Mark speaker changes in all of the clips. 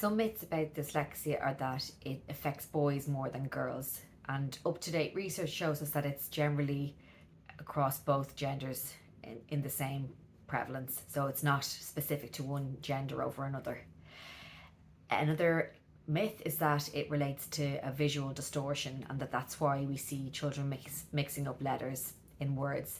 Speaker 1: Some myths about dyslexia are that it affects boys more than girls, and up-to-date research shows us that it's generally across both genders in the same prevalence, so it's not specific to one gender over another. Another myth is that it relates to a visual distortion and that's why we see children mixing up letters in words,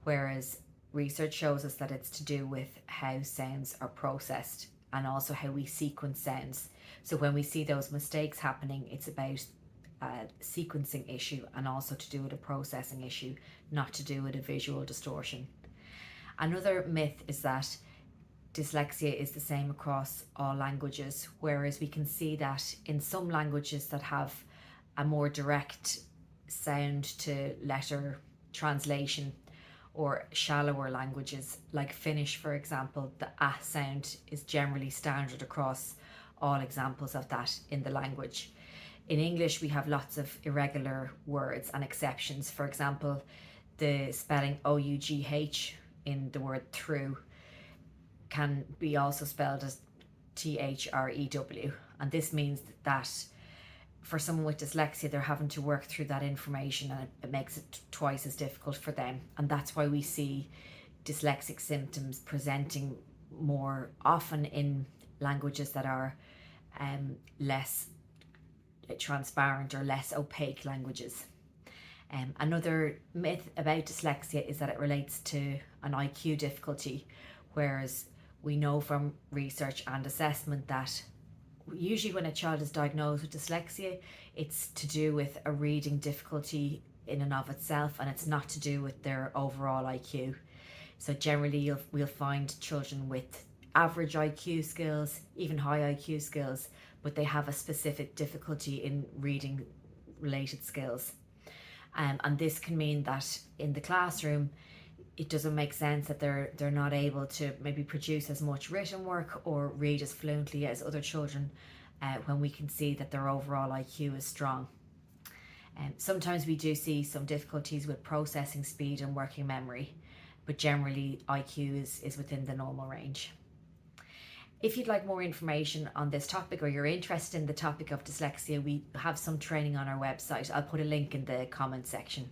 Speaker 1: whereas research shows us that it's to do with how sounds are processed and also how we sequence sounds. So when we see those mistakes happening, it's about a sequencing issue and also to do with a processing issue, not to do with a visual distortion. Another myth is that dyslexia is the same across all languages, whereas we can see that in some languages that have a more direct sound to letter translation, or shallower languages like Finnish, for example, the a sound is generally standard across all examples of that in the language. In English, we have lots of irregular words and exceptions. For example, the spelling OUGH in the word through can be also spelled as THREW, and this means that for someone with dyslexia, they're having to work through that information, and it makes it twice as difficult for them. And that's why we see dyslexic symptoms presenting more often in languages that are less transparent or less opaque languages. Another myth about dyslexia is that it relates to an IQ difficulty, whereas we know from research and assessment that usually when a child is diagnosed with dyslexia, it's to do with a reading difficulty in and of itself, and it's not to do with their overall IQ. So generally we'll find children with average IQ skills, even high IQ skills, but they have a specific difficulty in reading related skills. And this can mean that in the classroom, it doesn't make sense that they're not able to maybe produce as much written work or read as fluently as other children when we can see that their overall IQ is strong. Sometimes we do see some difficulties with processing speed and working memory, but generally IQ is within the normal range. If you'd like more information on this topic or you're interested in the topic of dyslexia, we have some training on our website. I'll put a link in the comment section.